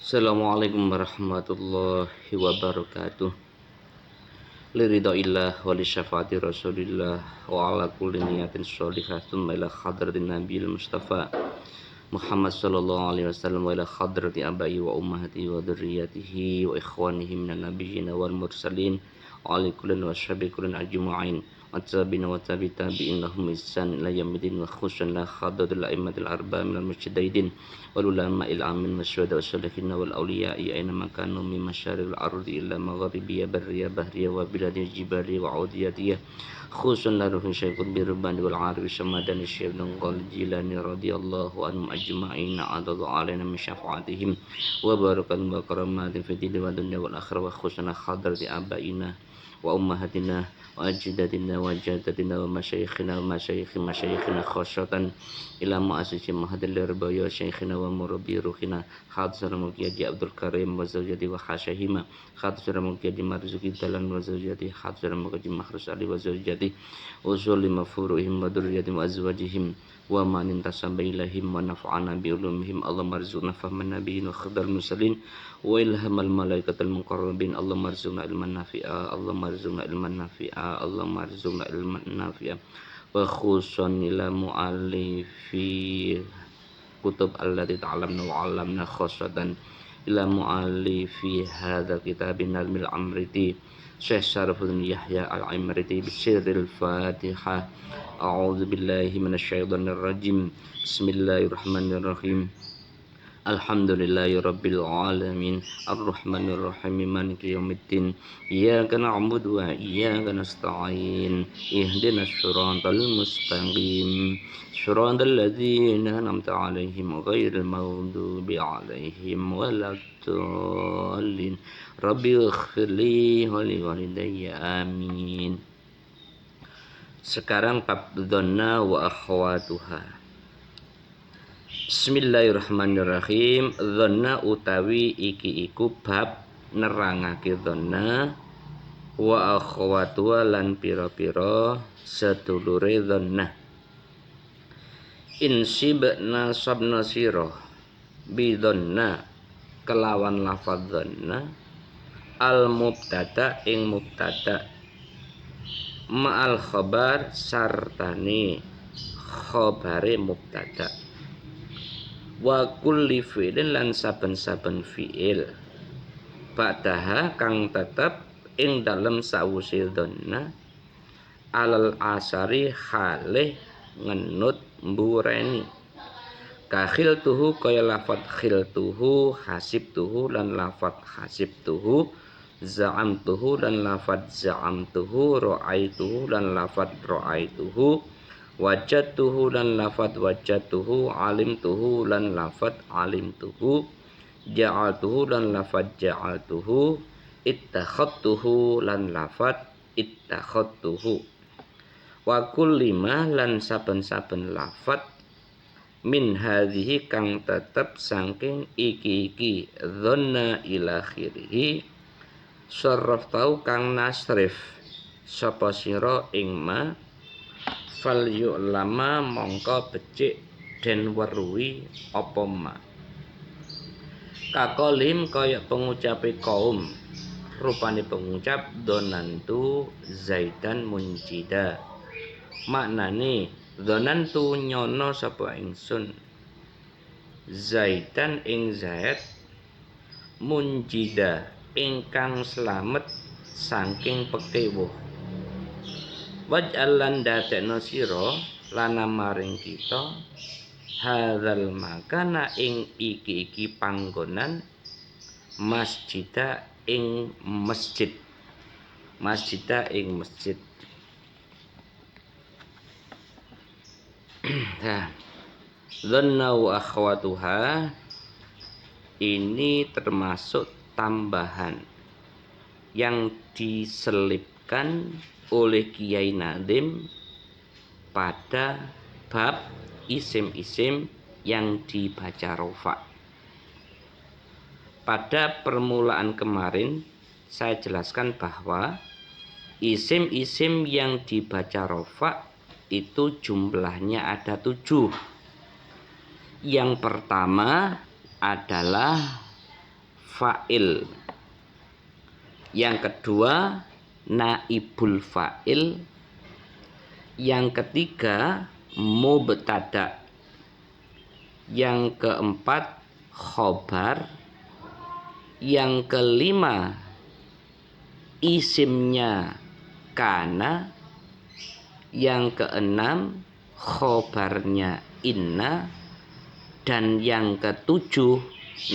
Assalamualaikum warahmatullahi wabarakatuh. Liridhaillah wa li syafaati Rasulillah wa ala kulli niyatin sholihah tsumma ila hadratin nabiyil mustafa Muhammad sallallahu alaihi wasallam wa ila hadrati abai wa ummahati wa dzurriyyatihi wa ikhwanihi minan nabiyyin wal mursalin wa ali kullin wa syabi kullin ajma'in wa tabi'in wa tabi'in lahum ihsan ila yaumil wa khususan la hadratil a'immatil arba'a minal mujtahidin wal ulama'il amin wasyuhada wassalihin wal awliya'i aina makanu min masyaril ardi illa magharibiya barriya bahriya wa biladi jibali wa audiyatiyah khususan la ruhin syaikun birubani wal arif samadani syaibun qal jilani radiyallahu anhum ajma'in adadu alaina min syafaatihim wa barakan wa karamatin fi dini wa dunya wal akhirah wa khususan hadrati abaina wa ummahatina wa ajdatina wa jaddatina wa masyayikhina wa masyayikhina khasyatan ila mu'assisi mahadil ribaya syekhina wa murabbi ruhina khadzar muqyadi Abdul Karim wa zawjati wa khasyahima khadzar muqyadi marzuki dalan wa zawjati khadzar muqyadi mahrus ali wa zawjati usul mafuruhim wa durriyatim wa azwajihim wa man intasaba ilaihim wa nafa'ana bi ulumihim Allahumma arzuqna fahman nabiyyin wa khidal musallin wa ilhamal malaikatul muqarrabin Allahumma arzuqna ilman nafi'a Allahumma arzuqna ilman nafi'a Allahumma arzuqna ilman nafi'a wa khususan ila mu'allifi kutub allati ta'lamna wa 'allamna khassatan ila mu'allifi hadza kitabin nazmil amriti Syekh Syarfuddin Yahya al-Imriti bisirril Fatihah. A'udzu billahi minasyaitonir rajim. Bismillahirrahmanirrahim. Alhamdulillahi rabbil alamin arrahmanir rahim maliki yaumiddin iyyaka na'budu wa iyyaka nasta'in ihdinas siratal mustaqim siratal ladzina an'amta 'alaihim ghairil maghdubi alaihim waladdallin rabbi ighfirli wa li walidayya amin. Sekarang bab dzanna wa akhwatuha. Bismillahirrahmanirrahim. Dzanna utawi iki iku bab nerangake dzanna wa akhwatuha lan pira-pira sedulure dzanna. Insibna sabna sira bi dzanna kelawan lafadz dzanna al mubtada ing mubtada ma'al khabar sartane khabare mubtada wa kulli fi'lin lan saben-saben fi'il ba'daha kang tetep ing dalem sawise dzanna alal asari khalih ngenut mbureni kakhil tuhu kaya lafat khil tuhu hasib tuhu lan lafat hasib tuhu za'am tuhu lan lafat za'am tuhu ra'aituhu lan lafat ra'aituhu wajadtuhu lan lafat wajadtuhu alimtuhu lan lafat alimtuhu ja'altuhu lan lafat ja'altuhu ittakhadtuhu lan lafat ittakhadtuhu wa kullima lan saben-saben lafat min hadhihi kang tetep saking iki dzanna ila akhirih sarraf tau kang nasrif sapa sira ing ma fal yu'lama mongko becik den weruhi apa ma kakolim kaya pengucape kaum rupane pengucap donantu zaidan munjida maknane donantu nyono sapa ingsun zaidan ing zaid munjida ingkang slamet saking pekewuh waj'al lan dadekno sira lana maring kita hadzal makana ing iki panggonan masjida ing masjid Nah, dzanna wa akhwatuha ini termasuk tambahan yang diselipkan oleh Kiai Nadim pada bab isim-isim yang dibaca rofa. Pada permulaan kemarin saya jelaskan bahwa isim-isim yang dibaca rofa itu jumlahnya ada 7. Yang pertama adalah fa'il. Yang kedua naibul fa'il. Yang ketiga mubtada. Yang keempat khobar. Yang kelima isimnya kana. Yang keenam khobarnya inna. Dan yang ketujuh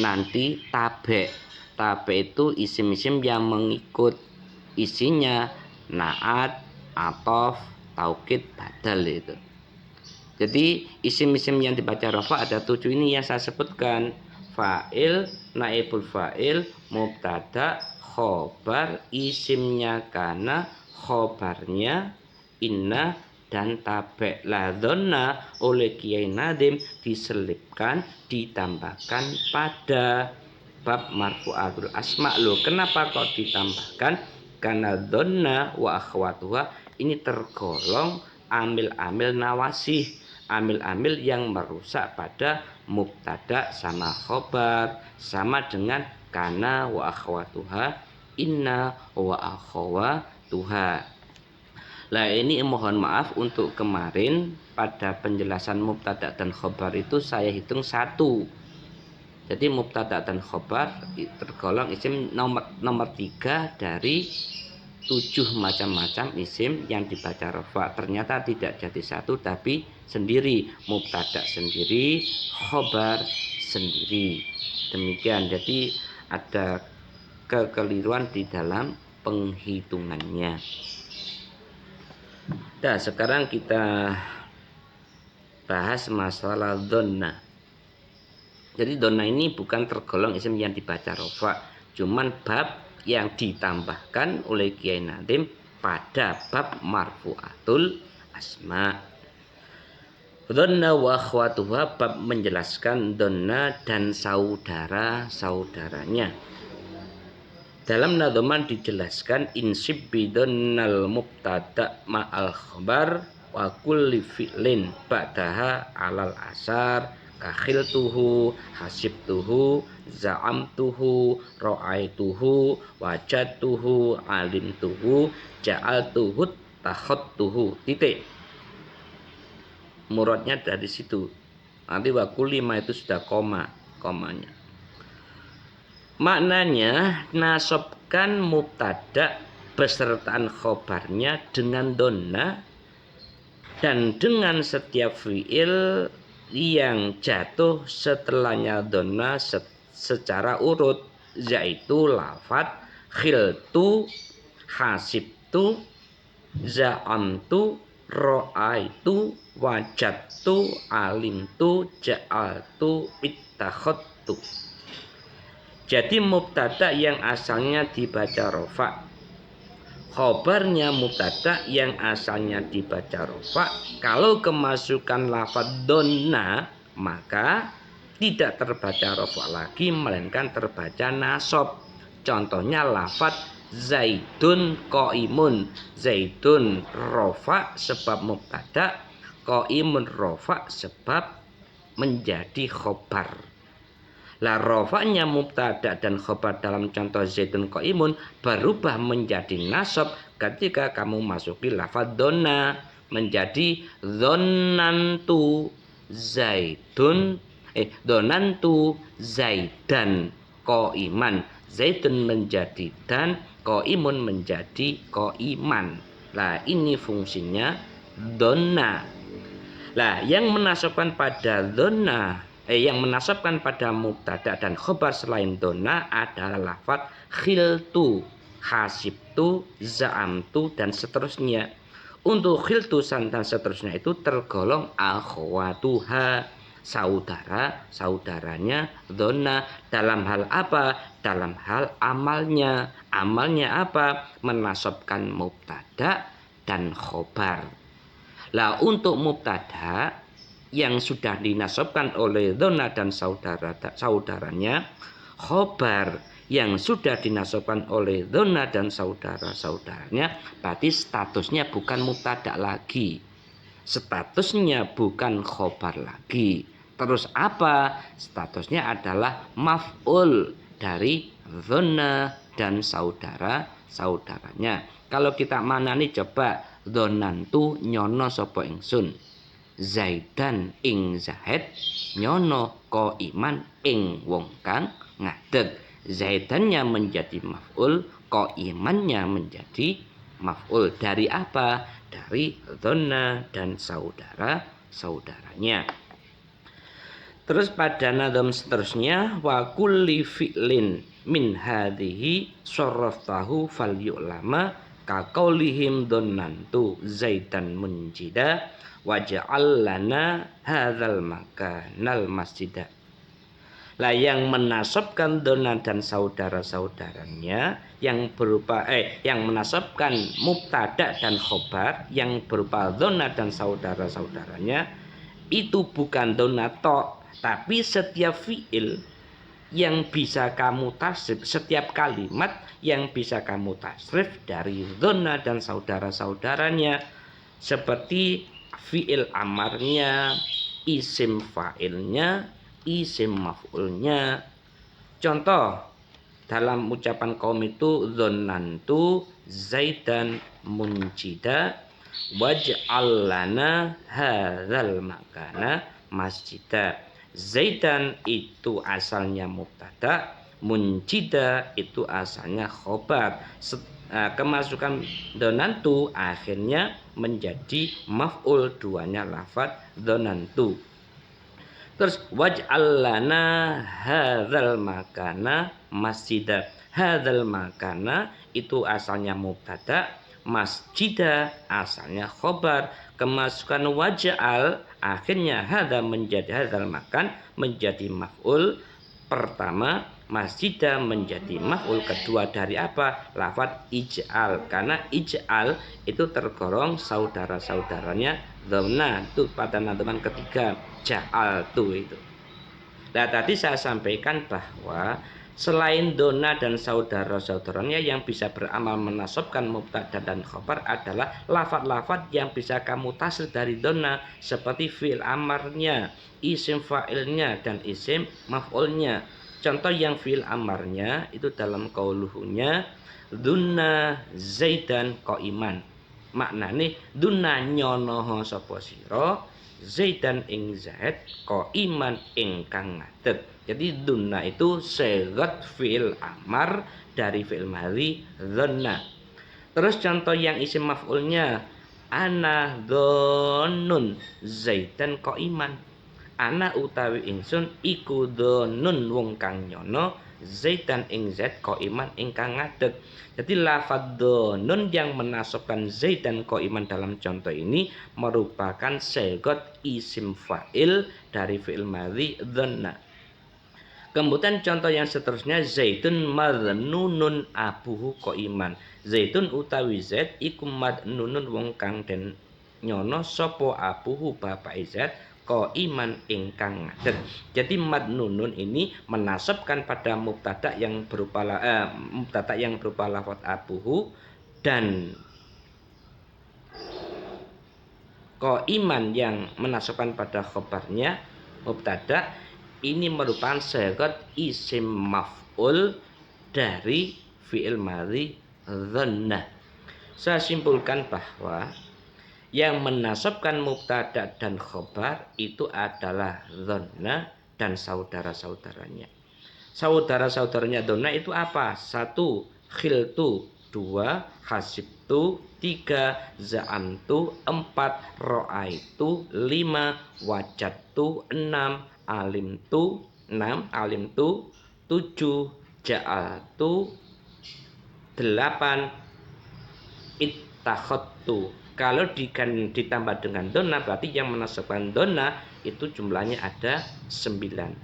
nanti tabe. Tabe itu isim-isim yang mengikut, isinya naat, atof, taukid, badal itu. Jadi isim-isim yang dibaca rafa ada 7 ini yang saya sebutkan. Fa'il, naibul fa'il, mubtada, khobar, isimnya kana, khobarnya inna, dan tabe. La dhanna oleh Kiai Nadim diselipkan, ditambahkan pada bab marfu'atul asma. Loh, kenapa kok ditambahkan? Karena dhanna wa akhwatuha ini tergolong amil-amil nawasih, amil-amil yang merusak pada mubtada sama khobar, sama dengan kana wa akhwatuha, inna wa akhwatuha. Lah ini mohon maaf untuk kemarin pada penjelasan mubtada dan khobar itu saya hitung 1. Jadi mubtada dan khobar tergolong isim nomor 3 dari 7 macam-macam isim yang dibaca rafa. Ternyata tidak jadi 1 tapi sendiri, mubtada sendiri, khobar sendiri. Demikian, jadi ada kekeliruan di dalam penghitungannya. Nah, sekarang kita bahas masalah dhanna. Jadi dhanna ini bukan tergolong isim yang dibaca rafa, cuman bab yang ditambahkan oleh Kiai Nadim pada bab marfu'atul asma. Dhanna wa akhwatuha, bab menjelaskan dhanna dan saudara-saudaranya. Dalam nadhaman dijelaskan insib bidhannal mubtada ma'al khabar wa kulli fi'lin ba'daha alal asar kakhiltuhu, hasibtuhu, za'amtuhu, ra'aituhu, wajadtuhu, alimtuhu, ja'altuhu, takhottuhu. Titik. Muradnya dari situ. Nanti wa kulli ma itu sudah komanya. Maknanya nasabkan mubtada besertaan khobarnya dengan dhanna dan dengan setiap fi'il yang jatuh setelahnya dhanna secara urut, yaitu lafadz khiltu, hasibtu, za'amtu, ra'aitu, wajadtu, alimtu, ja'altu, ittakhadtu. Jadi mubtada yang asalnya dibaca rafa, khobarnya mubtada yang asalnya dibaca rafa, kalau kemasukan lafadz dhanna maka tidak terbaca rafa lagi melainkan terbaca nasab. Contohnya lafadz zaidun qaimun. Zaidun rafa sebab mubtada, qaimun rafa sebab menjadi khobar. Lah rofa'nya mubtada dan khobar dalam contoh zaidun qaimun berubah menjadi nasab ketika kamu masuki lafadz dhanna menjadi dhannantu zaidun dhannantu zaidan qaiman. Zaidun menjadi dan, qaimun menjadi qaiman. Lah ini fungsinya dhanna. Lah yang menasabkan pada dhanna yang menasabkan pada mubtada dan khobar selain dhanna adalah lafadz khiltu, hasibtu, za'amtu, dan seterusnya. Untuk khiltu dan seterusnya itu tergolong akhwatuha, saudara-saudaranya dhanna. Dalam hal apa? Dalam hal amalnya. Amalnya apa? Menasabkan mubtada dan khobar. Lah untuk mubtada yang sudah dinasabkan oleh dhanna dan saudaranya, khobar yang sudah dinasabkan oleh dhanna dan saudara-saudaranya, berarti statusnya bukan mubtada lagi, statusnya bukan khobar lagi. Terus apa? Statusnya adalah maf'ul dari dhonna dan saudara-saudaranya. Kalau kita manani coba dhonantu nyono sapa ingsun. Zaidan ing Zaid nyono ko iman ing wong kang ngadeg. Zaidannya menjadi maf'ul, ko imannya menjadi maf'ul. Dari apa? Dari dhonna dan saudara-saudaranya. Terus pada nadam seterusnya wa kulli fi'lin min hadhihi syarraftahu fal yu'lama ka qaulihim dhonnantu zaidan munjida waj'al lana hadzal makanal masjida. Lah yang menasabkan dhonna dan saudara-saudaranya yang berupa yang menasabkan mubtada dan khobar yang berupa dhonna dan saudara-saudaranya itu bukan dhonna tok, tapi setiap fiil yang bisa kamu tasrif, setiap kalimat yang bisa kamu tasrif dari dhonna dan saudara-saudaranya, seperti fiil amarnya, isim fa'ilnya, isim maf'ulnya. Contoh dalam ucapan kaum itu dhonnantu zaidan munjida waj'al lana hadzal makana masjida. Zaidan itu asalnya mubtada, munjida itu asalnya khobar. Kemasukan dhonnantu akhirnya menjadi maf'ul, duanya lafadz dhonnantu. Terus waj'al lana hadzal makana masjida. Hadzal makana itu asalnya mubtada, masjida asalnya khobar. Kemasukan waj'al akhirnya hadza menjadi hadzal makan menjadi maf'ul pertama, masjida menjadi maf'ul kedua dari apa? Lafadz ij'al. Karena ij'al itu tergolong saudara-saudaranya dhonna itu pada nadman ketiga ja'al itu. Nah tadi saya sampaikan bahwa selain dhonna dan saudara-saudaranya yang bisa beramal menasabkan mubtada dan khobar adalah lafadz-lafadz yang bisa kamu tasrif dari dhonna seperti fi'il amarnya, isim fa'ilnya dan isim maf'ulnya. Contoh yang fi'il amarnya itu dalam qauluhunya dhunna zaidan qaiman. Maknane dhunna nyono sapa sira zaidan ing zaid qaiman ingkang ngadeg. Jadi dhunna itu segat fi'il amar dari fi'il madhi dhonna. Terus contoh yang isim maf'ulnya ana dhonnun zaidan qaiman. Ana utawi ingsun iku dhonnun wong kang nyono zaidan ing zaid qaiman ingkang ngadeg. Jadi lafadz dhonnun yang menasabkan zaidan qaiman dalam contoh ini merupakan segat isim fa'il dari fi'il madhi dhonna. Kemudian contoh yang seterusnya zaitun madnunun abuhu qaiman. Zaitun utawi zaid iku madnunun wong kang den nyono sapa abuhu bapak zaid qaiman ingkang ngadeg. Jadi madnunun ini menasabkan pada mubtada yang berupa lafadz abuhu dan qaiman yang menasabkan pada khabarnya mubtada. Ini merupakan segat isim maf'ul dari fi'il madhi dhonna. Saya simpulkan bahwa yang menasabkan mubtada dan khobar itu adalah dhonna dan saudara-saudaranya. Saudara-saudaranya dhonna itu apa? 1. Khiltu, 2. Hasibtu, 3. Za'amtu, 4. Ra'aitu, 5. Wajadtu, 6. Alimtu, 6. Alimtu, 7. Ja'altu, 8. Ittakhadtu. Kalau ditambah dengan dhonna berarti yang menasabkan dhonna itu jumlahnya ada 9.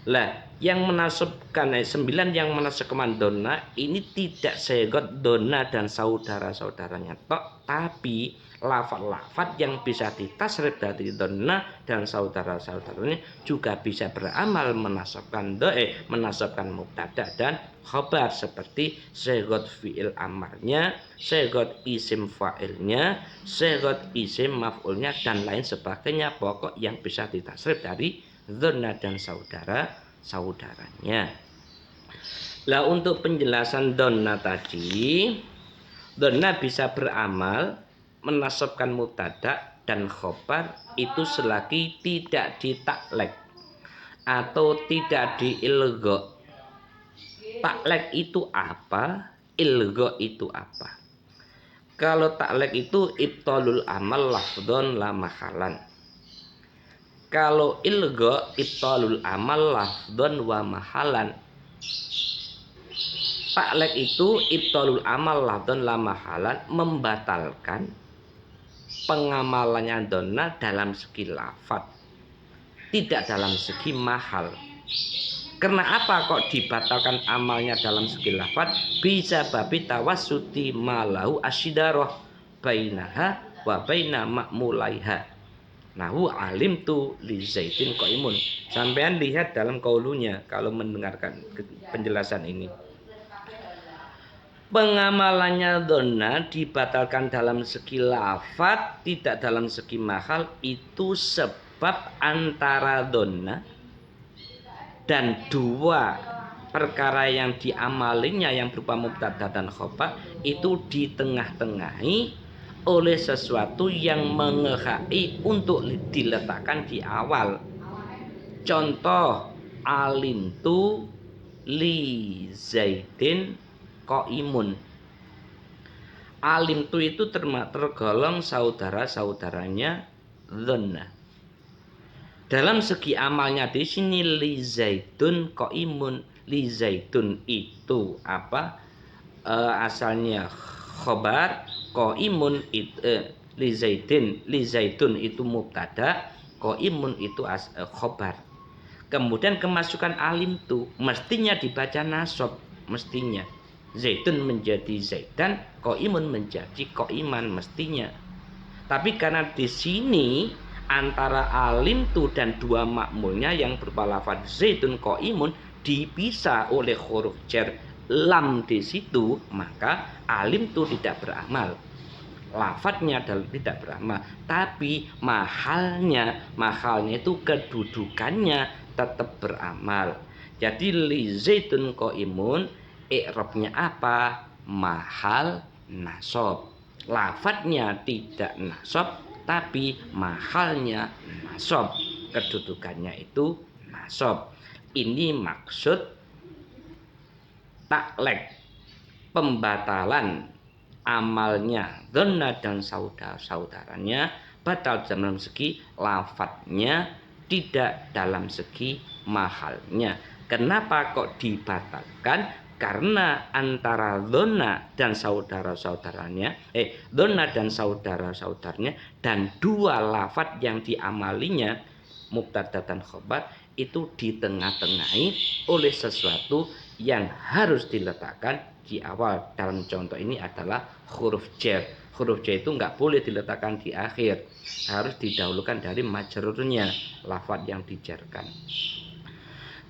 Lah, yang menasabkan 9 yang menasabkan dhonna ini tidak segot dhonna dan saudara-saudaranya tok, tapi lafadz-lafadz yang bisa ditasrif dari dhonna dan saudara-saudaranya juga bisa beramal menasabkan mubtada dan khabar seperti segot fi'il amarnya, segot isim fa'ilnya, segot isim maf'ulnya dan lain sebagainya. Pokok yang bisa ditasrif dari dhonna dan saudara-saudaranya. Lah untuk penjelasan donna tadi, donna bisa beramal menasabkan mubtada dan khobar itu selagi tidak ditaklek atau tidak diilgho. Taklek itu apa? Ilgho itu apa? Kalau taklek itu ibtalul amal lafdhon la mahalan. Kalau ilgho ibtalul amal lafdhon wa mahalan. Taklek itu ibtalul amal lafdhon la mahalan, membatalkan pengamalannya donna dalam segi lafad, tidak dalam segi mahal. Karena apa kok dibatalkan amalnya dalam segi lafad? Bisa babi tawassuti malahu asyidaroh bainaha wa baina ma'mulaiha. Nahu alim tu li zaidin qaimun. Sampean lihat dalam kaulunya kalau mendengarkan penjelasan ini. Pengamalannya donna dibatalkan dalam segi lafad, tidak dalam segi mahal, itu sebab antara donna dan dua perkara yang diamalinya yang berupa mubtada dan khobar itu ditengah-tengahi oleh sesuatu yang mengehai untuk diletakkan di awal. Contoh, alimtu li zaidin qaimun. Alimtu itu tergolong saudara-saudaranya dhanna. Dalam segi amalnya di sini li zaidun qaimun. Li zaidun itu apa? Asalnya khobar, qaimun li zaidun itu mubtada, qaimun itu khobar. Kemudian kemasukan alim tu mestinya dibaca nasab, mestinya. Zaidun menjadi zaidan, qaimun menjadi qaiman mestinya. Tapi karena di sini antara alim tu dan dua makmulnya yang berupa lafaz zaidun qaimun dipisah oleh huruf jar lam di situ, maka alim tu tidak beramal. Lafadznya tidak beramal, tapi mahalnya itu kedudukannya tetap beramal. Jadi li zaidun qaimun i'rabnya apa? Mahal nasab. Lafadznya tidak nasab, tapi mahalnya nasab, kedudukannya itu nasab. Ini maksud taklek, pembatalan amalnya dhanna dan saudara-saudaranya batal dalam segi lafadznya, tidak dalam segi mahalnya. Kenapa kok dibatalkan? Karena antara dhanna dan saudara-saudaranya, dhanna dan saudara-saudaranya dan dua lafadz yang diamalinya mubtada dan khobar itu ditengah-tengahi oleh sesuatu yang harus diletakkan di awal. Dalam contoh ini adalah huruf jar. Huruf jar itu nggak boleh diletakkan di akhir, harus didahulukan dari majrurnya, lafadz yang dijarkan.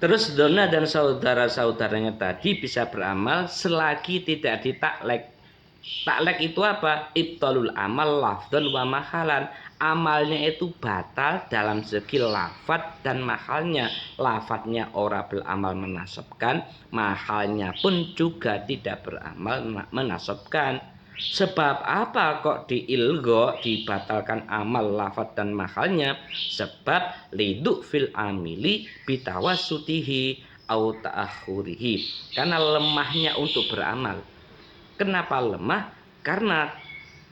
Terus dhanna dan saudara-saudaranya tadi bisa beramal selagi tidak ditaklek. Taklek itu apa? Ibtalul amal lafdhan wa mahalan. Amalnya itu batal dalam segi lafadz dan mahalnya. Lafadznya ora beramal menasabkan, mahalnya pun juga tidak beramal menasabkan. Sebab apa kok diilgho, dibatalkan amal lafadz dan mahalnya? Sebab liduk fil amili bitawasutihi au ta'akhurihi. Karena lemahnya untuk beramal. Kenapa lemah? Karena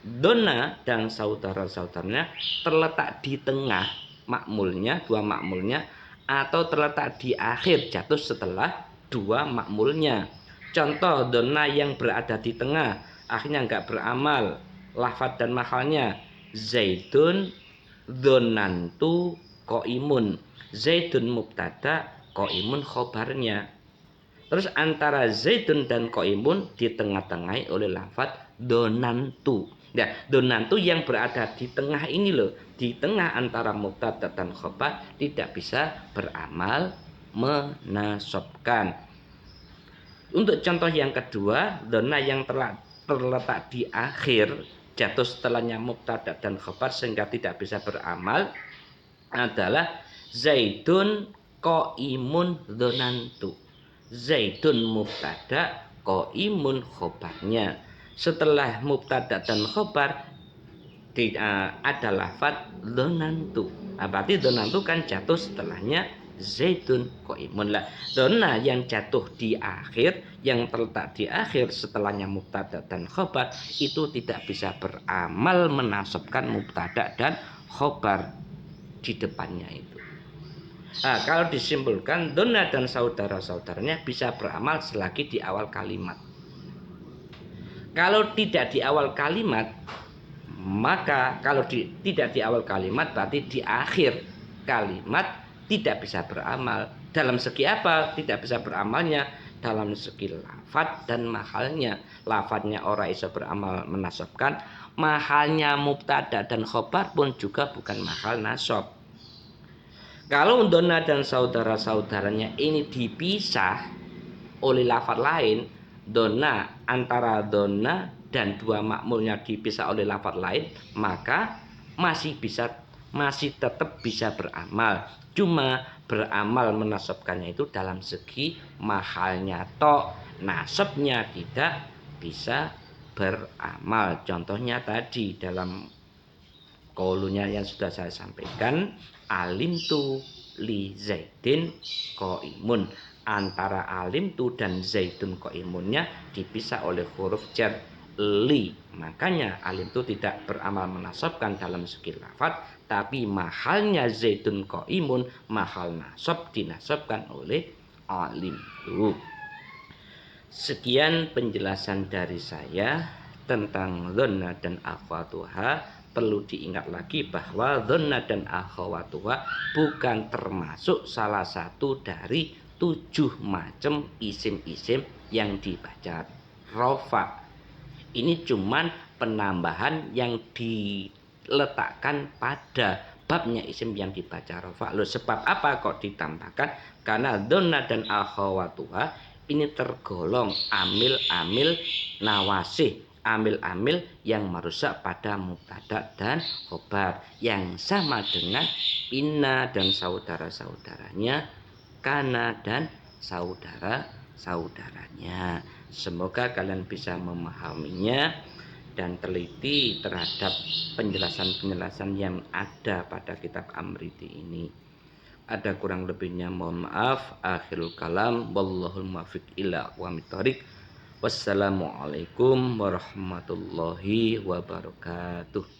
dhanna dan saudara-saudaranya terletak di tengah makmulnya, dua makmulnya, atau terletak di akhir, jatuh setelah dua makmulnya. Contoh dhanna yang berada di tengah, akhirnya enggak beramal, lafadz dan mahalnya zaidun dhonantu qaimun. Zaidun mubtada, qaimun khobarnya. Terus antara zaidun dan qaimun ditengah-tengahi oleh lafadz dhonantu. Nah, dhonantu yang berada di tengah ini loh, di tengah antara mubtada dan khobar tidak bisa beramal menasabkan. Untuk contoh yang kedua, dhanna yang terletak di akhir, jatuh setelahnya mubtada dan khobar sehingga tidak bisa beramal adalah zaidun qaimun dhonantu. Zaidun mubtada, qaimun khobarnya. Setelah mubtada dan khobar ada lafaz dzonantu. Berarti dzonantu kan jatuh setelahnya Zaidun qaimun. Lah, dona yang jatuh di akhir, yang terletak di akhir setelahnya mubtada dan khobar itu tidak bisa beramal menasabkan mubtada dan khobar di depannya itu. Nah, kalau disimpulkan dona dan saudara-saudaranya bisa beramal selagi di awal kalimat. Kalau tidak di awal kalimat, maka kalau tidak di awal kalimat berarti di akhir kalimat tidak bisa beramal. Dalam segi apa tidak bisa beramalnya? Dalam segi lafadz dan mahalnya. Lafadznya ora iso beramal menasabkan, mahalnya mubtada dan khobar pun juga bukan mahal nasab. Kalau dona dan saudara-saudaranya ini dipisah oleh lafaz lain, dona antara dona dan dua makmulnya dipisah oleh lafaz lain, maka masih tetap bisa beramal. Cuma beramal menasabkannya itu dalam segi mahalnya tok, nasabnya tidak bisa beramal. Contohnya tadi dalam qaulunya yang sudah saya sampaikan, alim tu li Zaidin qaimun. Antara alim tu dan Zaidun qaimunnya dipisah oleh huruf jar li. Makanya alim tu tidak beramal menasabkan dalam segi lafaz, tapi mahalnya Zaidun qaimun, mahal nasab dinasabkan oleh alim tu. Sekian penjelasan dari saya tentang dzanna dan akhwatuha. Perlu diingat lagi bahwa dzanna dan akhwatuha bukan termasuk salah satu dari 7 macam isim-isim yang dibaca rofa. Ini cuman penambahan yang diletakkan pada babnya isim yang dibaca rofa. Loh, sebab apa kok ditambahkan? Karena dzanna dan akhwatuha ini tergolong amil-amil nawasih, amil-amil yang merusak pada mubtada dan khobar, yang sama dengan inna dan saudara-saudaranya, kana dan saudara-saudaranya. Semoga kalian bisa memahaminya dan teliti terhadap penjelasan-penjelasan yang ada pada kitab Amriti ini. Ada kurang lebihnya mohon maaf. Akhirul kalam, wallahul muwaffiq ila aqwamit thoriq. Wassalamualaikum warahmatullahi wabarakatuh.